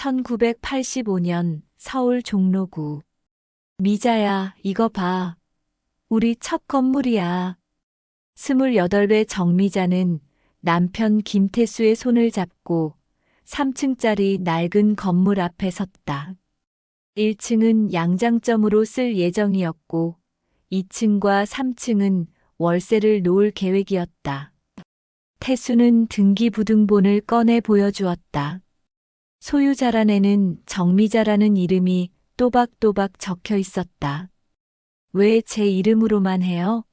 1985년 서울 종로구. 미자야, 이거 봐. 우리 첫 건물이야. 28배 정미자는 남편 김태수의 손을 잡고 3층짜리 낡은 건물 앞에 섰다. 1층은 양장점으로 쓸 예정이었고 2층과 3층은 월세를 놓을 계획이었다. 태수는 등기부등본을 꺼내 보여주었다. 소유자란에는 정미자라는 이름이 또박또박 적혀 있었다. 왜 제 이름으로만 해요?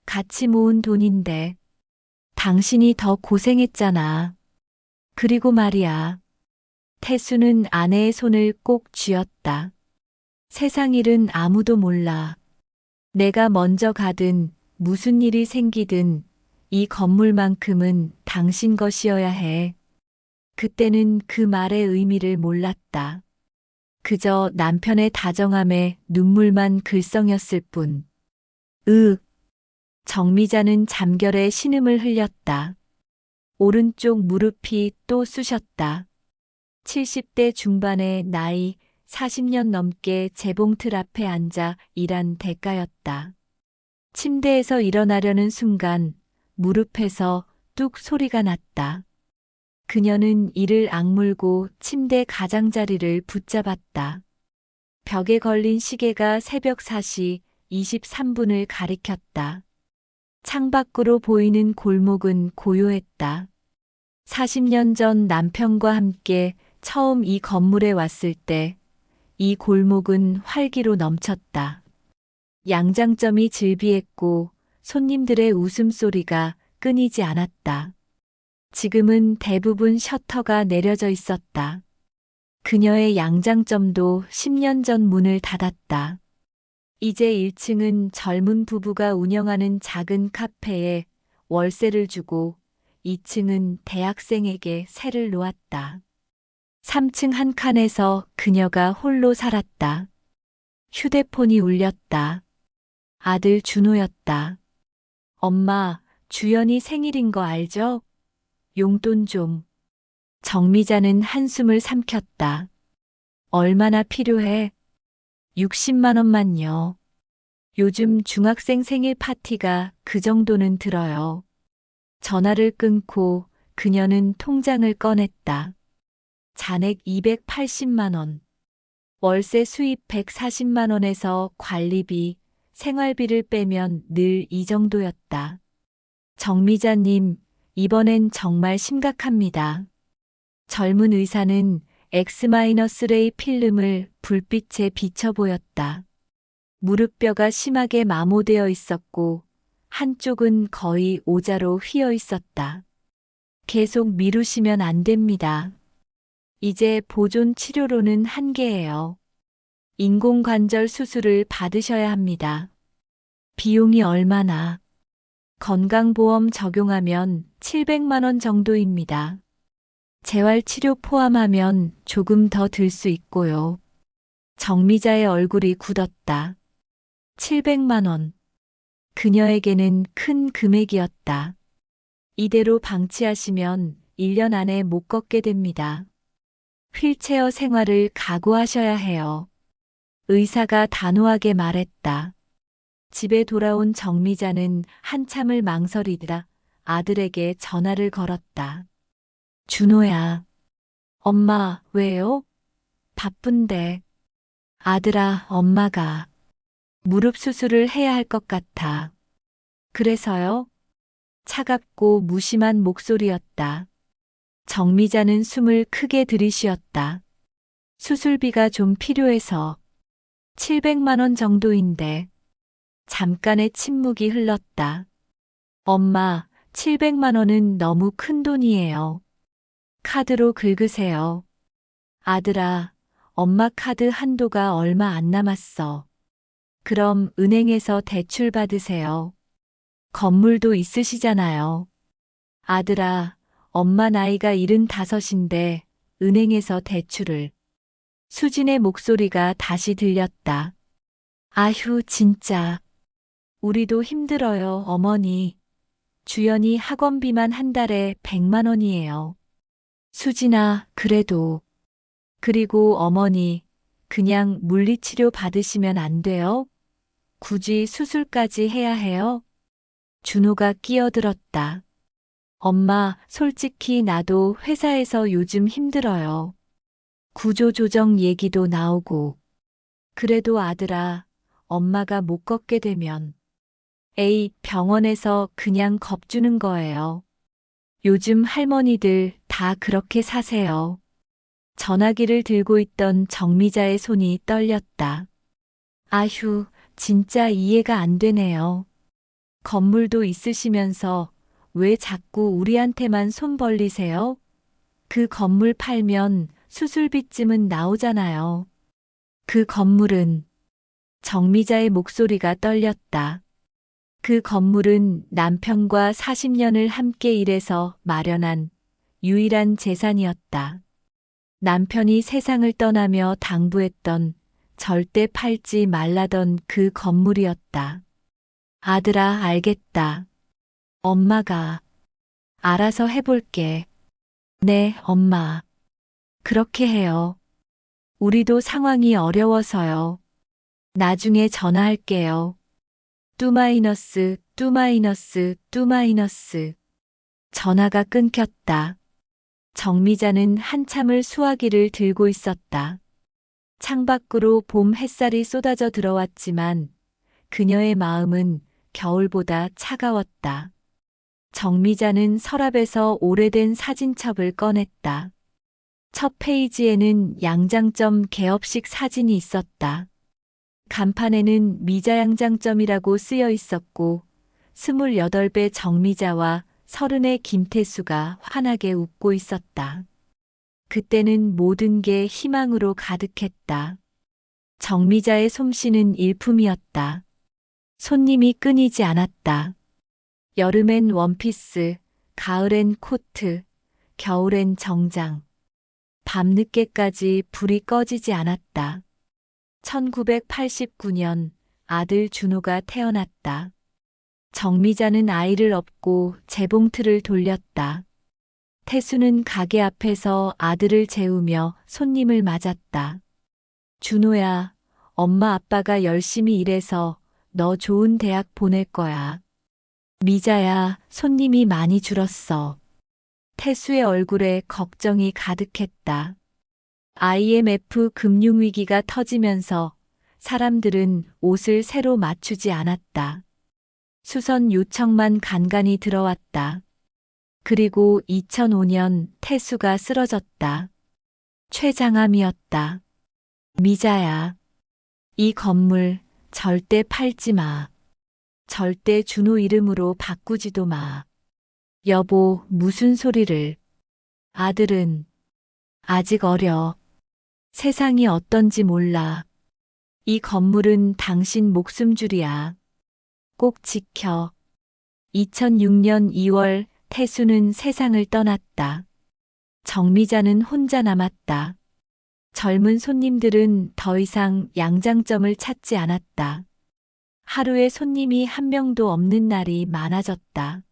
같이 모은 돈인데. 당신이 더 고생했잖아. 그리고 말이야. 태수는 아내의 손을 꼭 쥐었다. 세상 일은 아무도 몰라. 내가 먼저 가든 무슨 일이 생기든 이 건물만큼은 당신 것이어야 해. 그때는 그 말의 의미를 몰랐다. 그저 남편의 다정함에 눈물만 글썽였을 뿐. 정미자는 잠결에 신음을 흘렸다. 오른쪽 무릎이 또 쑤셨다. 70대 중반의 나이, 40년 넘게 재봉틀 앞에 앉아 일한 대가였다. 침대에서 일어나려는 순간 무릎에서 뚝 소리가 났다. 그녀는 이를 악물고 침대 가장자리를 붙잡았다. 벽에 걸린 시계가 새벽 4시 23분을 가리켰다. 창밖으로 보이는 골목은 고요했다. 40년 전 남편과 함께 처음 이 건물에 왔을 때 이 골목은 활기로 넘쳤다. 양장점이 즐비했고 손님들의 웃음소리가 끊이지 않았다. 지금은 대부분 셔터가 내려져 있었다. 그녀의 양장점도 10년 전 문을 닫았다. 이제 1층은 젊은 부부가 운영하는 작은 카페에 월세를 주고 2층은 대학생에게 세를 놓았다. 3층 한 칸에서 그녀가 홀로 살았다. 휴대폰이 울렸다. 아들 준호였다. 엄마, 주연이 생일인 거 알죠? 용돈 좀. 정미자는 한숨을 삼켰다. 얼마나 필요해? 60만 원만요. 요즘 중학생 생일 파티가 그 정도는 들어요. 전화를 끊고 그녀는 통장을 꺼냈다. 잔액 280만 원. 월세 수입 140만 원에서 관리비, 생활비를 빼면 늘 이 정도였다. 정미자님, 이번엔 정말 심각합니다. 젊은 의사는 X-레이 필름을 불빛에 비춰 보였다. 무릎뼈가 심하게 마모되어 있었고 한쪽은 거의 오자로 휘어 있었다. 계속 미루시면 안 됩니다. 이제 보존 치료로는 한계예요. 인공관절 수술을 받으셔야 합니다. 비용이 얼마나? 건강보험 적용하면 700만 원 정도입니다. 재활치료 포함하면 조금 더 들 수 있고요. 정미자의 얼굴이 굳었다. 700만 원. 그녀에게는 큰 금액이었다. 이대로 방치하시면 1년 안에 못 걷게 됩니다. 휠체어 생활을 각오하셔야 해요. 의사가 단호하게 말했다. 집에 돌아온 정미자는 한참을 망설이다 아들에게 전화를 걸었다. 준호야. 엄마, 왜요? 바쁜데. 아들아, 엄마가 무릎 수술을 해야 할 것 같아. 그래서요? 차갑고 무심한 목소리였다. 정미자는 숨을 크게 들이쉬었다. 수술비가 좀 필요해서 700만 원 정도인데. 잠깐의 침묵이 흘렀다. 엄마, 700만 원은 너무 큰 돈이에요. 카드로 긁으세요. 아들아, 엄마 카드 한도가 얼마 안 남았어. 그럼 은행에서 대출 받으세요. 건물도 있으시잖아요. 아들아, 엄마 나이가 75인데 은행에서 대출을. 수진의 목소리가 다시 들렸다. 아휴, 진짜. 우리도 힘들어요, 어머니. 주연이 학원비만 한 달에 100만 원이에요. 수진아, 그래도. 그리고 어머니, 그냥 물리치료 받으시면 안 돼요? 굳이 수술까지 해야 해요? 준호가 끼어들었다. 엄마, 솔직히 나도 회사에서 요즘 힘들어요. 구조조정 얘기도 나오고. 그래도 아들아, 엄마가 못 걷게 되면 에이, 병원에서 그냥 겁주는 거예요. 요즘 할머니들 다 그렇게 사세요. 전화기를 들고 있던 정미자의 손이 떨렸다. 아휴, 진짜 이해가 안 되네요. 건물도 있으시면서 왜 자꾸 우리한테만 손 벌리세요? 그 건물 팔면 수술비쯤은 나오잖아요. 그 건물은 정미자의 목소리가 떨렸다. 그 건물은 남편과 40년을 함께 일해서 마련한 유일한 재산이었다. 남편이 세상을 떠나며 당부했던 절대 팔지 말라던 그 건물이었다. 아들아, 알겠다. 엄마가 알아서 해볼게. 네, 엄마. 그렇게 해요. 우리도 상황이 어려워서요. 나중에 전화할게요. 뚜마이너스, 뚜마이너스, 뚜마이너스. 전화가 끊겼다. 정미자는 한참을 수화기를 들고 있었다. 창밖으로 봄 햇살이 쏟아져 들어왔지만 그녀의 마음은 겨울보다 차가웠다. 정미자는 서랍에서 오래된 사진첩을 꺼냈다. 첫 페이지에는 양장점 개업식 사진이 있었다. 간판에는 미자양장점이라고 쓰여 있었고 28배 정미자와 30의 김태수가 환하게 웃고 있었다. 그때는 모든 게 희망으로 가득했다. 정미자의 솜씨는 일품이었다. 손님이 끊이지 않았다. 여름엔 원피스, 가을엔 코트, 겨울엔 정장. 밤늦게까지 불이 꺼지지 않았다. 1989년 아들 준호가 태어났다. 정미자는 아이를 업고 재봉틀을 돌렸다. 태수는 가게 앞에서 아들을 재우며 손님을 맞았다. 준호야, 엄마 아빠가 열심히 일해서 너 좋은 대학 보낼 거야. 미자야, 손님이 많이 줄었어. 태수의 얼굴에 걱정이 가득했다. IMF 금융위기가 터지면서 사람들은 옷을 새로 맞추지 않았다. 수선 요청만 간간히 들어왔다. 그리고 2005년 태수가 쓰러졌다. 췌장암이었다. 미자야, 이 건물 절대 팔지 마. 절대 준호 이름으로 바꾸지도 마. 여보, 무슨 소리를. 아들은 아직 어려. 세상이 어떤지 몰라. 이 건물은 당신 목숨줄이야. 꼭 지켜. 2006년 2월 태수는 세상을 떠났다. 정미자는 혼자 남았다. 젊은 손님들은 더 이상 양장점을 찾지 않았다. 하루에 손님이 한 명도 없는 날이 많아졌다.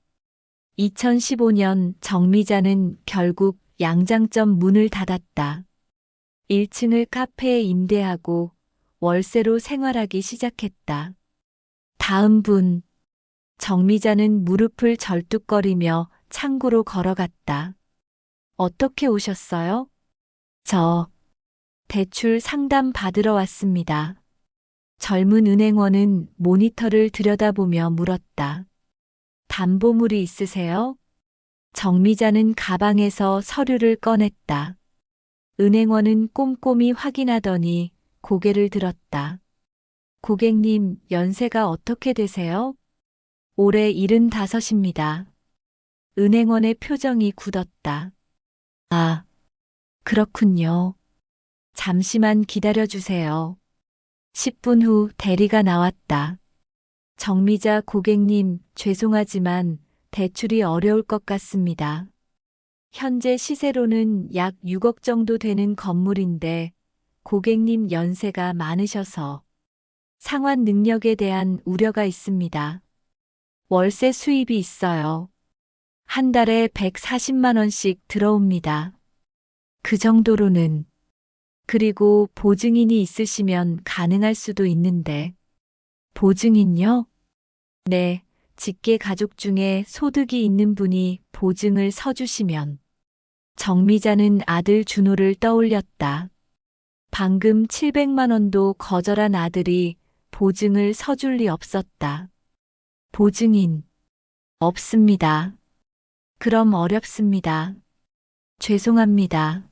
2015년 정미자는 결국 양장점 문을 닫았다. 1층을 카페에 임대하고 월세로 생활하기 시작했다. 다음 분. 정미자는 무릎을 절뚝거리며 창구로 걸어갔다. 어떻게 오셨어요? 저 대출 상담 받으러 왔습니다. 젊은 은행원은 모니터를 들여다보며 물었다. 담보물이 있으세요? 정미자는 가방에서 서류를 꺼냈다. 은행원은 꼼꼼히 확인하더니 고개를 들었다. 고객님, 연세가 어떻게 되세요? 올해 75입니다. 은행원의 표정이 굳었다. 아, 그렇군요. 잠시만 기다려 주세요. 10분 후 대리가 나왔다. 정미자 고객님, 죄송하지만 대출이 어려울 것 같습니다. 현재 시세로는 약 6억 정도 되는 건물인데 고객님 연세가 많으셔서 상환 능력에 대한 우려가 있습니다. 월세 수입이 있어요. 한 달에 140만 원씩 들어옵니다. 그 정도로는 그리고 보증인이 있으시면 가능할 수도 있는데. 보증인요? 네, 직계 가족 중에 소득이 있는 분이 보증을 서주시면. 정미자는 아들 준호를 떠올렸다. 방금 700만 원도 거절한 아들이 보증을 서줄 리 없었다. 보증인. 없습니다. 그럼 어렵습니다. 죄송합니다.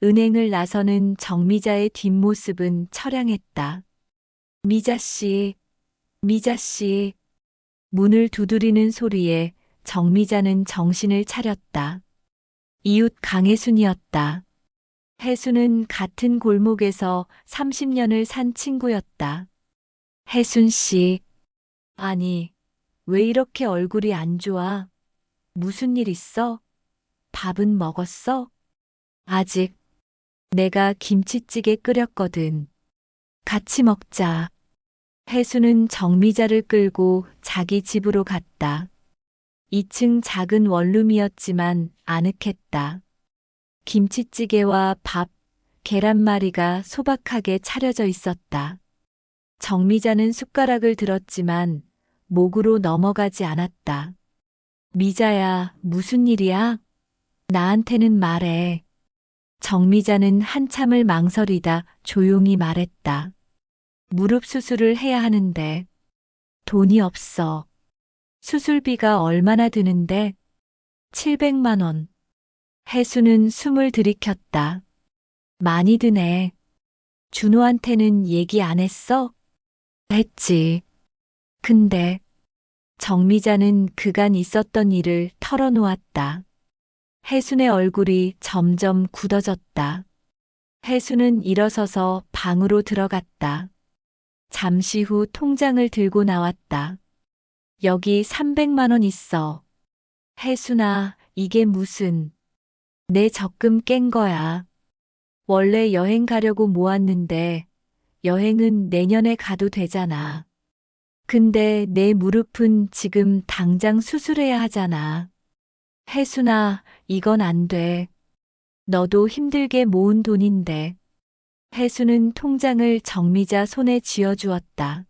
은행을 나서는 정미자의 뒷모습은 처량했다. 미자 씨, 미자 씨. 문을 두드리는 소리에 정미자는 정신을 차렸다. 이웃 강혜순이었다. 혜순은 같은 골목에서 30년을 산 친구였다. 혜순 씨. 아니, 왜 이렇게 얼굴이 안 좋아? 무슨 일 있어? 밥은 먹었어? 아직. 내가 김치찌개 끓였거든. 같이 먹자. 혜수는 정미자를 끌고 자기 집으로 갔다. 2층 작은 원룸이었지만 아늑했다. 김치찌개와 밥, 계란말이가 소박하게 차려져 있었다. 정미자는 숟가락을 들었지만 목으로 넘어가지 않았다. 미자야, 무슨 일이야? 나한테는 말해. 정미자는 한참을 망설이다 조용히 말했다. 무릎 수술을 해야 하는데 돈이 없어. 수술비가 얼마나 드는데? 700만 원. 혜수는 숨을 들이켰다. 많이 드네. 준호한테는 얘기 안 했어? 했지. 근데 정미자는 그간 있었던 일을 털어놓았다. 혜순의 얼굴이 점점 굳어졌다. 혜순은 일어서서 방으로 들어갔다. 잠시 후 통장을 들고 나왔다. 여기 300만 원 있어. 혜순아, 이게 무슨. 내 적금 깬 거야. 원래 여행 가려고 모았는데 여행은 내년에 가도 되잖아. 근데 내 무릎은 지금 당장 수술해야 하잖아. 혜순아, 이건 안 돼. 너도 힘들게 모은 돈인데. 혜수는 통장을 정미자 손에 쥐어주었다.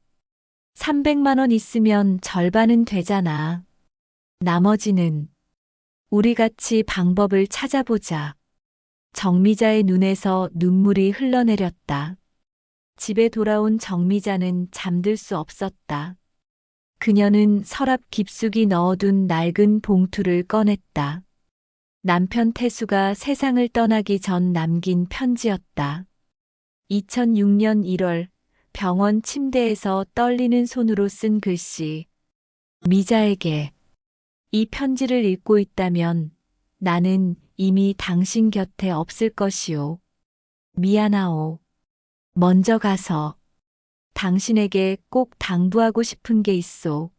300만 원 있으면 절반은 되잖아. 나머지는 우리 같이 방법을 찾아보자. 정미자의 눈에서 눈물이 흘러내렸다. 집에 돌아온 정미자는 잠들 수 없었다. 그녀는 서랍 깊숙이 넣어둔 낡은 봉투를 꺼냈다. 남편 태수가 세상을 떠나기 전 남긴 편지였다. 2006년 1월 병원 침대에서 떨리는 손으로 쓴 글씨. 미자에게. 이 편지를 읽고 있다면 나는 이미 당신 곁에 없을 것이오. 미안하오. 먼저 가서 당신에게 꼭 당부하고 싶은 게 있소.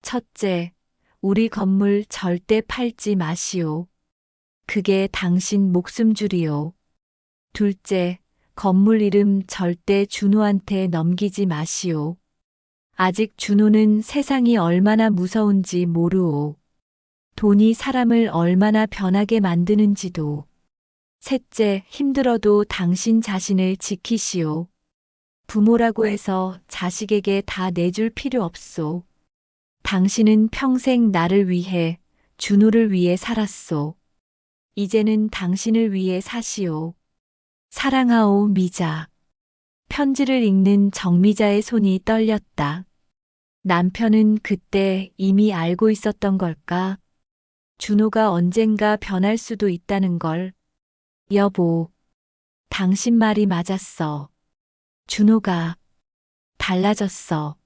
첫째, 우리 건물 절대 팔지 마시오. 그게 당신 목숨줄이오. 둘째, 건물 이름 절대 준호한테 넘기지 마시오. 아직 준호는 세상이 얼마나 무서운지 모르오. 돈이 사람을 얼마나 변하게 만드는지도. 셋째, 힘들어도 당신 자신을 지키시오. 부모라고 해서 자식에게 다 내줄 필요 없소. 당신은 평생 나를 위해, 준호를 위해 살았소. 이제는 당신을 위해 사시오. 사랑하오, 미자. 편지를 읽는 정미자의 손이 떨렸다. 남편은 그때 이미 알고 있었던 걸까? 준호가 언젠가 변할 수도 있다는 걸. 여보, 당신 말이 맞았어. 준호가 달라졌어.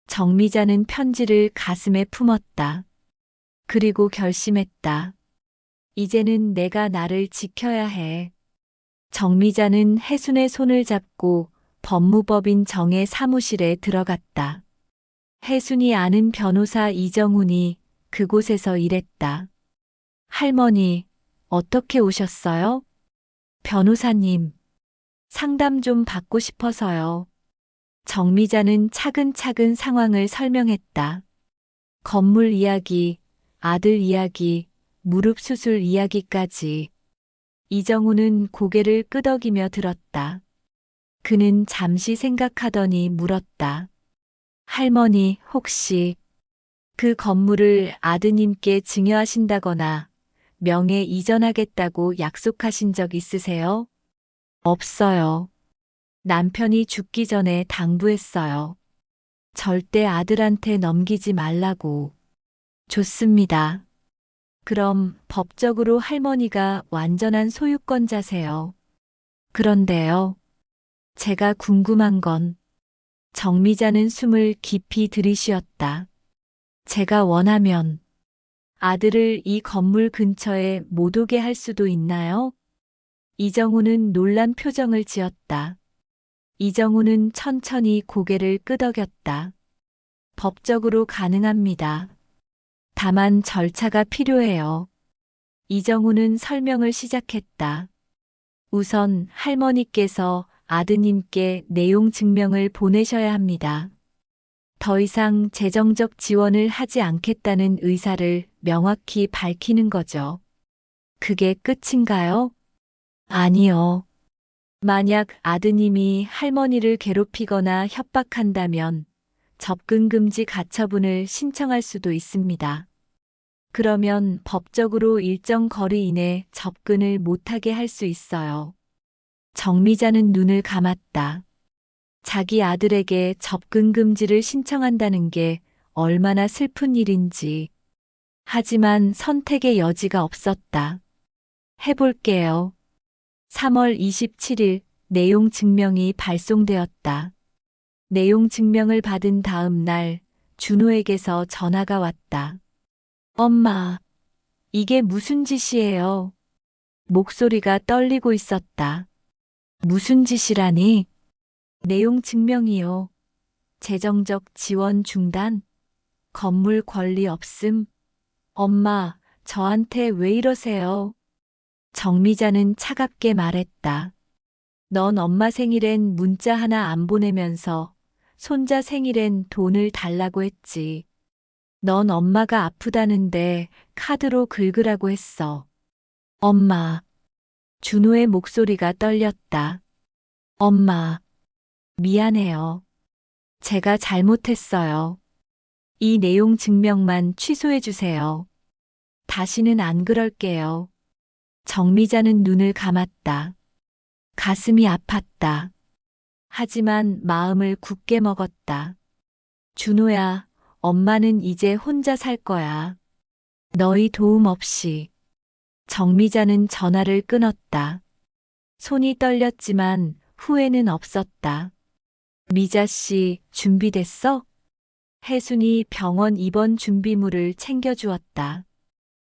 정미자는 편지를 가슴에 품었다. 그리고 결심했다. 이제는 내가 나를 지켜야 해. 정미자는 혜순의 손을 잡고 법무법인 정의 사무실에 들어갔다. 혜순이 아는 변호사 이정훈이 그곳에서 일했다. 할머니, 어떻게 오셨어요? 변호사님, 상담 좀 받고 싶어서요. 정미자는 차근차근 상황을 설명했다. 건물 이야기, 아들 이야기, 무릎 수술 이야기까지. 이정우는 고개를 끄덕이며 들었다. 그는 잠시 생각하더니 물었다. 할머니, 혹시 그 건물을 아드님께 증여하신다거나 명예 이전하겠다고 약속하신 적 있으세요? 없어요. 남편이 죽기 전에 당부했어요. 절대 아들한테 넘기지 말라고. 좋습니다. 그럼 법적으로 할머니가 완전한 소유권자세요. 그런데요. 제가 궁금한 건 정미자는 숨을 깊이 들이쉬었다. 제가 원하면 아들을 이 건물 근처에 못 오게 할 수도 있나요? 이정우는 놀란 표정을 지었다. 이정우는 천천히 고개를 끄덕였다. 법적으로 가능합니다. 다만 절차가 필요해요. 이정우는 설명을 시작했다. 우선 할머니께서 아드님께 내용 증명을 보내셔야 합니다. 더 이상 재정적 지원을 하지 않겠다는 의사를 명확히 밝히는 거죠. 그게 끝인가요? 아니요. 만약 아드님이 할머니를 괴롭히거나 협박한다면 접근금지 가처분을 신청할 수도 있습니다. 그러면 법적으로 일정 거리 이내 접근을 못하게 할 수 있어요. 정미자는 눈을 감았다. 자기 아들에게 접근금지를 신청한다는 게 얼마나 슬픈 일인지. 하지만 선택의 여지가 없었다. 해볼게요. 3월 27일 내용 증명이 발송되었다. 내용 증명을 받은 다음 날 준호에게서 전화가 왔다. 엄마, 이게 무슨 짓이에요? 목소리가 떨리고 있었다. 무슨 짓이라니? 내용 증명이요. 재정적 지원 중단? 건물 권리 없음? 엄마, 저한테 왜 이러세요? 정미자는 차갑게 말했다. 넌 엄마 생일엔 문자 하나 안 보내면서 손자 생일엔 돈을 달라고 했지. 넌 엄마가 아프다는데 카드로 긁으라고 했어. 엄마. 준호의 목소리가 떨렸다. 엄마. 미안해요. 제가 잘못했어요. 이 내용 증명만 취소해 주세요. 다시는 안 그럴게요. 정미자는 눈을 감았다. 가슴이 아팠다. 하지만 마음을 굳게 먹었다. 준호야, 엄마는 이제 혼자 살 거야. 너희 도움 없이. 정미자는 전화를 끊었다. 손이 떨렸지만 후회는 없었다. 미자 씨, 준비됐어? 혜순이 병원 입원 준비물을 챙겨주었다.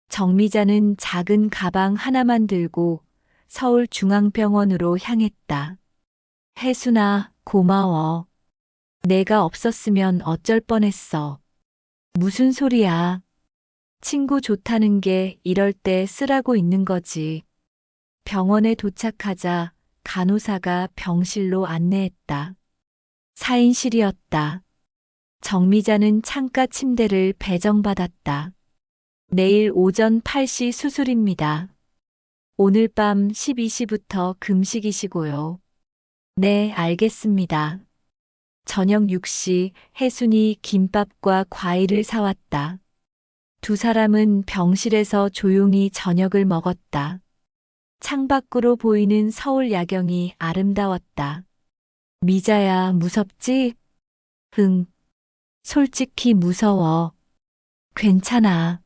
정미자는 작은 가방 하나만 들고 서울중앙병원으로 향했다. 혜순아, 고마워. 내가 없었으면 어쩔 뻔했어. 무슨 소리야. 친구 좋다는 게 이럴 때 쓰라고 있는 거지. 병원에 도착하자 간호사가 병실로 안내했다. 사인실이었다. 정미자는 창가 침대를 배정받았다. 내일 오전 8시 수술입니다. 오늘 밤 12시부터 금식이시고요. 네, 알겠습니다. 저녁 6시 혜순이 김밥과 과일을 사왔다. 두 사람은 병실에서 조용히 저녁을 먹었다. 창밖으로 보이는 서울 야경이 아름다웠다. 미자야, 무섭지? 응. 솔직히 무서워. 괜찮아.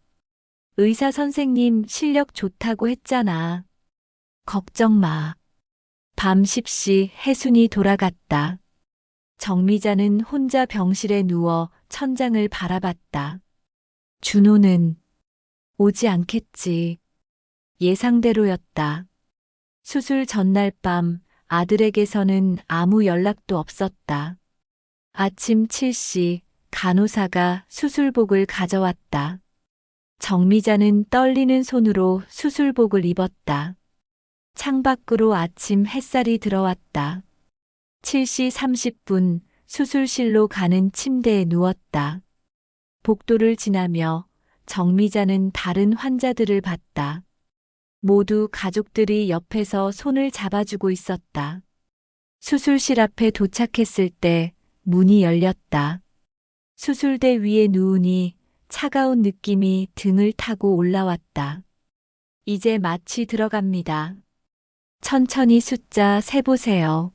의사 선생님 실력 좋다고 했잖아. 걱정 마. 밤 10시 혜순이 돌아갔다. 정미자는 혼자 병실에 누워 천장을 바라봤다. 준호는 오지 않겠지. 예상대로였다. 수술 전날 밤 아들에게서는 아무 연락도 없었다. 아침 7시 간호사가 수술복을 가져왔다. 정미자는 떨리는 손으로 수술복을 입었다. 창밖으로 아침 햇살이 들어왔다. 7시 30분 수술실로 가는 침대에 누웠다. 복도를 지나며 정미자는 다른 환자들을 봤다. 모두 가족들이 옆에서 손을 잡아주고 있었다. 수술실 앞에 도착했을 때 문이 열렸다. 수술대 위에 누우니 차가운 느낌이 등을 타고 올라왔다. 이제 마취 들어갑니다. 천천히 숫자 세보세요.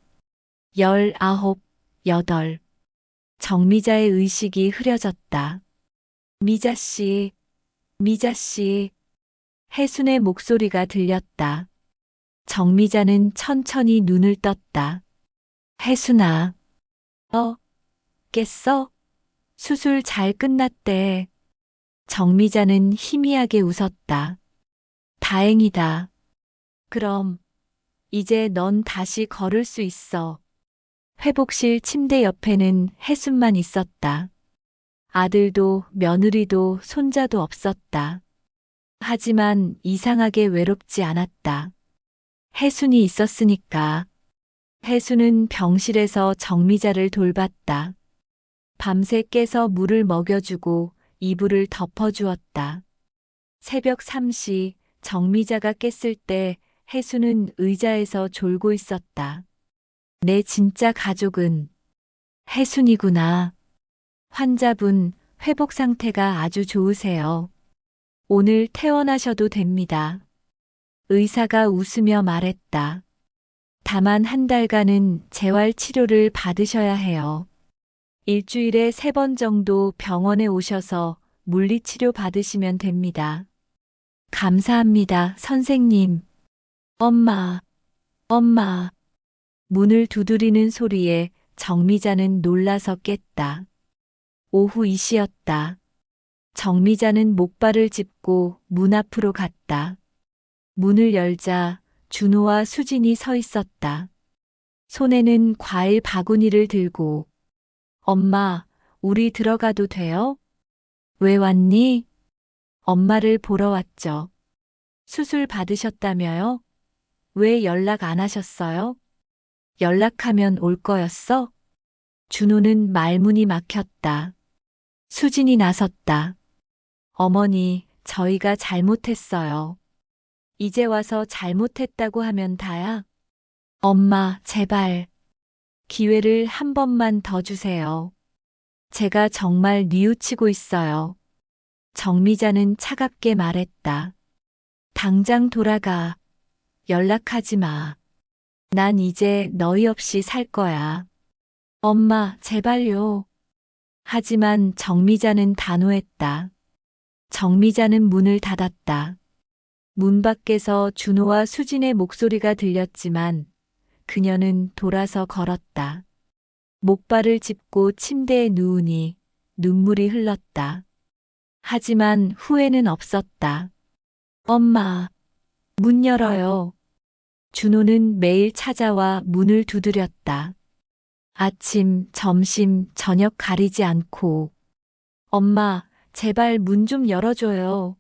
19, 8. 정미자의 의식이 흐려졌다. 미자씨, 미자씨. 혜순의 목소리가 들렸다. 정미자는 천천히 눈을 떴다. 혜순아. 깼어? 수술 잘 끝났대. 정미자는 희미하게 웃었다. 다행이다. 그럼 이제 넌 다시 걸을 수 있어. 회복실 침대 옆에는 혜순만 있었다. 아들도 며느리도 손자도 없었다. 하지만 이상하게 외롭지 않았다. 혜순이 있었으니까. 혜순은 병실에서 정미자를 돌봤다. 밤새 깨서 물을 먹여주고 이불을 덮어주었다. 새벽 3시 정미자가 깼을 때 혜순은 의자에서 졸고 있었다. 내 진짜 가족은 혜순이구나. 환자분, 회복 상태가 아주 좋으세요. 오늘 퇴원하셔도 됩니다. 의사가 웃으며 말했다. 다만 한 달간은 재활 치료를 받으셔야 해요. 일주일에 3번 정도 병원에 오셔서 물리치료 받으시면 됩니다. 감사합니다, 선생님. 엄마, 엄마. 문을 두드리는 소리에 정미자는 놀라서 깼다. 오후 2시였다. 정미자는 목발을 짚고 문 앞으로 갔다. 문을 열자 준호와 수진이 서 있었다. 손에는 과일 바구니를 들고. 엄마, 우리 들어가도 돼요? 왜 왔니? 엄마를 보러 왔죠. 수술 받으셨다며요? 왜 연락 안 하셨어요? 연락하면 올 거였어? 준호는 말문이 막혔다. 수진이 나섰다. 어머니, 저희가 잘못했어요. 이제 와서 잘못했다고 하면 다야? 엄마, 제발. 기회를 한 번만 더 주세요. 제가 정말 뉘우치고 있어요. 정미자는 차갑게 말했다. 당장 돌아가. 연락하지 마. 난 이제 너희 없이 살 거야. 엄마, 제발요. 하지만 정미자는 단호했다. 정미자는 문을 닫았다. 문 밖에서 준호와 수진의 목소리가 들렸지만 그녀는 돌아서 걸었다. 목발을 짚고 침대에 누우니 눈물이 흘렀다. 하지만 후회는 없었다. 엄마, 문 열어요. 준호는 매일 찾아와 문을 두드렸다. 아침, 점심, 저녁 가리지 않고. 엄마, 제발 문 좀 열어줘요.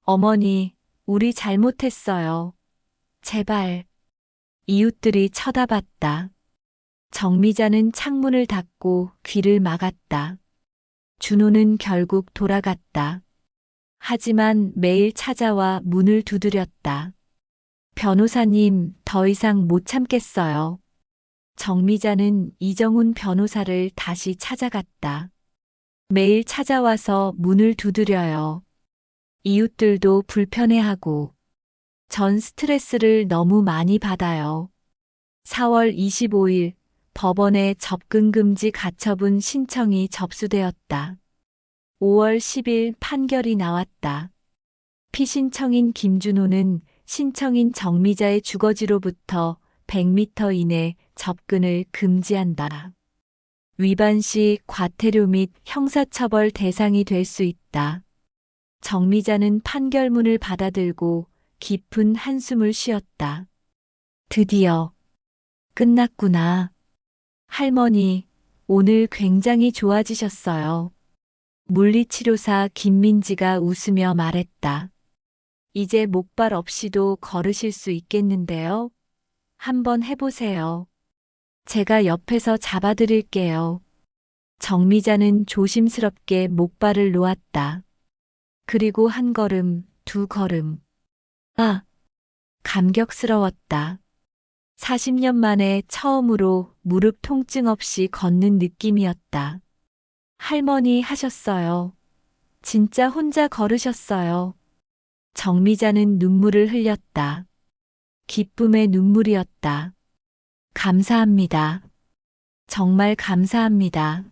어머니, 우리 잘못했어요. 제발. 이웃들이 쳐다봤다. 정미자는 창문을 닫고 귀를 막았다. 준호는 결국 돌아갔다. 하지만 매일 찾아와 문을 두드렸다. 변호사님, 더 이상 못 참겠어요. 정미자는 이정훈 변호사를 다시 찾아갔다. 매일 찾아와서 문을 두드려요. 이웃들도 불편해하고 전 스트레스를 너무 많이 받아요. 4월 25일 법원에 접근금지 가처분 신청이 접수되었다. 5월 10일 판결이 나왔다. 피신청인 김준호는 신청인 정미자의 주거지로부터 100m 이내 접근을 금지한다. 위반 시 과태료 및 형사처벌 대상이 될 수 있다. 정미자는 판결문을 받아들고 깊은 한숨을 쉬었다. 드디어 끝났구나. 할머니, 오늘 굉장히 좋아지셨어요. 물리치료사 김민지가 웃으며 말했다. 이제 목발 없이도 걸으실 수 있겠는데요? 한번 해보세요. 제가 옆에서 잡아드릴게요. 정미자는 조심스럽게 목발을 놓았다. 그리고 한 걸음, 두 걸음. 아, 감격스러웠다. 40년 만에 처음으로 무릎 통증 없이 걷는 느낌이었다. 할머니 하셨어요. 진짜 혼자 걸으셨어요. 정미자는 눈물을 흘렸다. 기쁨의 눈물이었다. 감사합니다. 정말 감사합니다.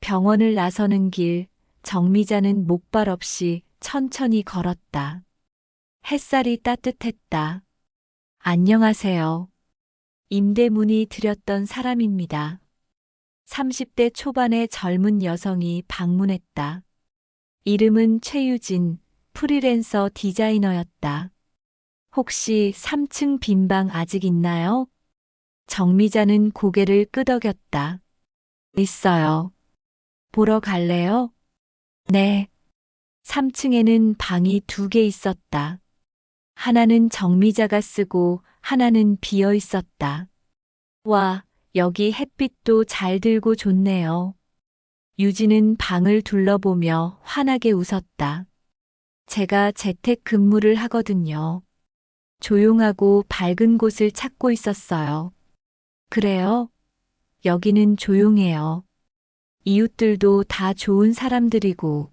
병원을 나서는 길, 정미자는 목발 없이 천천히 걸었다. 햇살이 따뜻했다. 안녕하세요. 임대문이 드렸던 사람입니다. 30대 초반의 젊은 여성이 방문했다. 이름은 최유진, 프리랜서 디자이너였다. 혹시 3층 빈방 아직 있나요? 정미자는 고개를 끄덕였다. 있어요. 보러 갈래요? 네. 3층에는 방이 2개 있었다. 하나는 정미자가 쓰고 하나는 비어 있었다. 와, 여기 햇빛도 잘 들고 좋네요. 유진은 방을 둘러보며 환하게 웃었다. 제가 재택 근무를 하거든요. 조용하고 밝은 곳을 찾고 있었어요. 그래요? 여기는 조용해요. 이웃들도 다 좋은 사람들이고.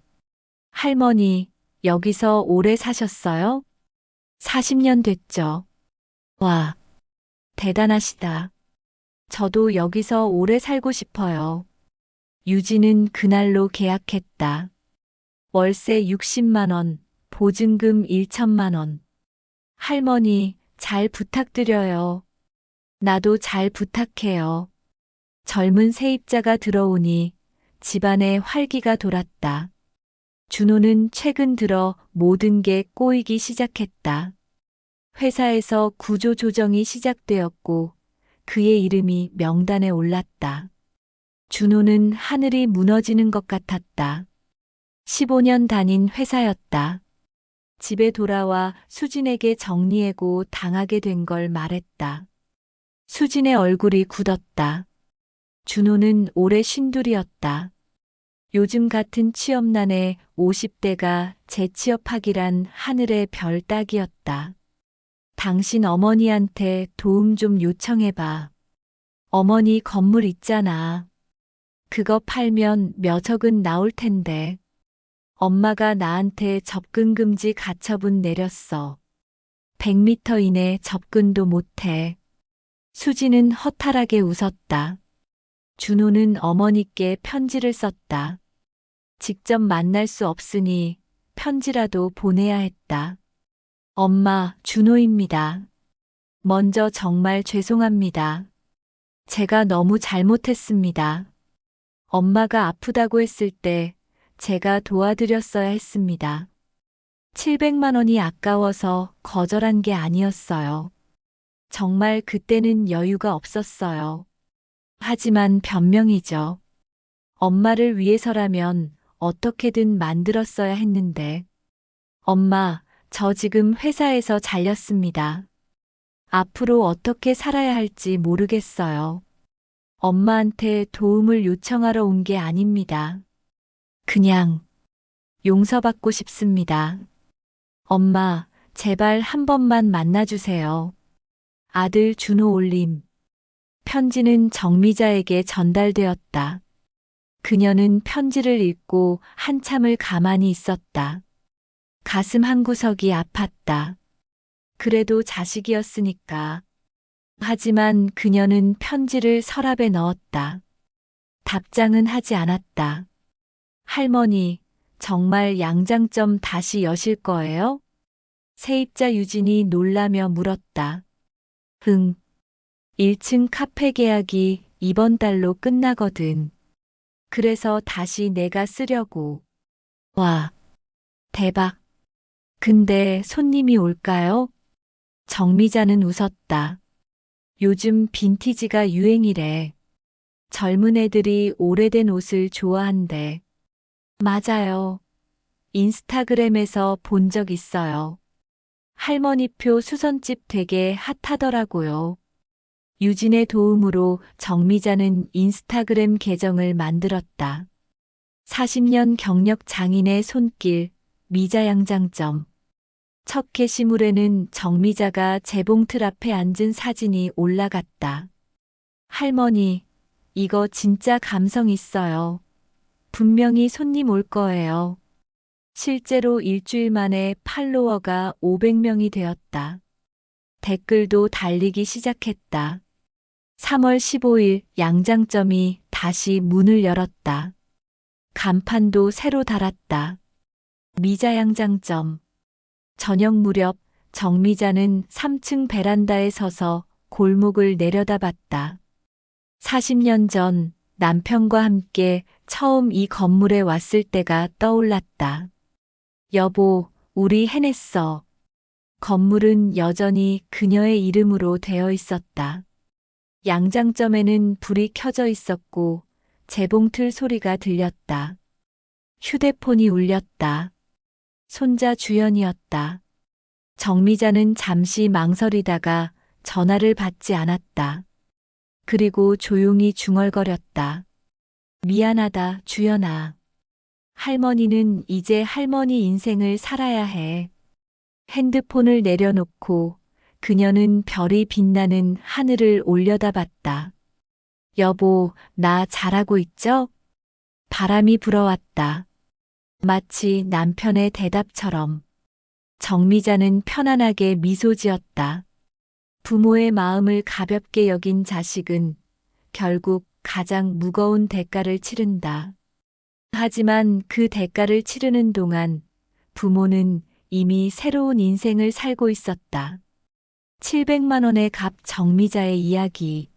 할머니, 여기서 오래 사셨어요? 40년 됐죠. 와, 대단하시다. 저도 여기서 오래 살고 싶어요. 유진은 그날로 계약했다. 월세 60만 원, 보증금 1천만 원. 할머니, 잘 부탁드려요. 나도 잘 부탁해요. 젊은 세입자가 들어오니 집안에 활기가 돌았다. 준호는 최근 들어 모든 게 꼬이기 시작했다. 회사에서 구조 조정이 시작되었고 그의 이름이 명단에 올랐다. 준호는 하늘이 무너지는 것 같았다. 15년 다닌 회사였다. 집에 돌아와 수진에게 정리해고 당하게 된 걸 말했다. 수진의 얼굴이 굳었다. 준호는 올해 쉰둘이었다. 요즘 같은 취업난에 50대가 재취업하기란 하늘의 별 따기였다. 당신 어머니한테 도움 좀 요청해봐. 어머니 건물 있잖아. 그거 팔면 몇억은 나올 텐데. 엄마가 나한테 접근 금지 가처분 내렸어. 100m 이내 접근도 못해. 수지는 허탈하게 웃었다. 준호는 어머니께 편지를 썼다. 직접 만날 수 없으니 편지라도 보내야 했다. 엄마, 준호입니다. 먼저 정말 죄송합니다. 제가 너무 잘못했습니다. 엄마가 아프다고 했을 때 제가 도와드렸어야 했습니다. 700만 원이 아까워서 거절한 게 아니었어요. 정말 그때는 여유가 없었어요. 하지만 변명이죠. 엄마를 위해서라면 어떻게든 만들었어야 했는데. 엄마, 저 지금 회사에서 잘렸습니다. 앞으로 어떻게 살아야 할지 모르겠어요. 엄마한테 도움을 요청하러 온 게 아닙니다. 그냥 용서받고 싶습니다. 엄마, 제발 한 번만 만나주세요. 아들 준호 올림. 편지는 정미자에게 전달되었다. 그녀는 편지를 읽고 한참을 가만히 있었다. 가슴 한구석이 아팠다. 그래도 자식이었으니까. 하지만 그녀는 편지를 서랍에 넣었다. 답장은 하지 않았다. 할머니, 정말 양장점 다시 여실 거예요? 세입자 유진이 놀라며 물었다. 응. 1층 카페 계약이 이번 달로 끝나거든. 그래서 다시 내가 쓰려고. 와, 대박. 근데 손님이 올까요? 정미자는 웃었다. 요즘 빈티지가 유행이래. 젊은 애들이 오래된 옷을 좋아한대. 맞아요. 인스타그램에서 본 적 있어요. 할머니표 수선집 되게 핫하더라고요. 유진의 도움으로 정미자는 인스타그램 계정을 만들었다. 40년 경력 장인의 손길, 미자양장점. 첫 게시물에는 정미자가 재봉틀 앞에 앉은 사진이 올라갔다. 할머니, 이거 진짜 감성 있어요. 분명히 손님 올 거예요. 실제로 일주일 만에 팔로워가 500명이 되었다. 댓글도 달리기 시작했다. 3월 15일 양장점이 다시 문을 열었다. 간판도 새로 달았다. 미자 양장점. 저녁 무렵 정미자는 3층 베란다에 서서 골목을 내려다봤다. 40년 전 남편과 함께 처음 이 건물에 왔을 때가 떠올랐다. 여보, 우리 해냈어. 건물은 여전히 그녀의 이름으로 되어 있었다. 양장점에는 불이 켜져 있었고 재봉틀 소리가 들렸다. 휴대폰이 울렸다. 손자 주연이었다. 정미자는 잠시 망설이다가 전화를 받지 않았다. 그리고 조용히 중얼거렸다. 미안하다, 주연아. 할머니는 이제 할머니 인생을 살아야 해. 핸드폰을 내려놓고 그녀는 별이 빛나는 하늘을 올려다봤다. 여보, 나 잘하고 있죠? 바람이 불어왔다. 마치 남편의 대답처럼. 정미자는 편안하게 미소 지었다. 부모의 마음을 가볍게 여긴 자식은 결국 가장 무거운 대가를 치른다. 하지만 그 대가를 치르는 동안 부모는 이미 새로운 인생을 살고 있었다. 700만 원의 값 정미자의 이야기.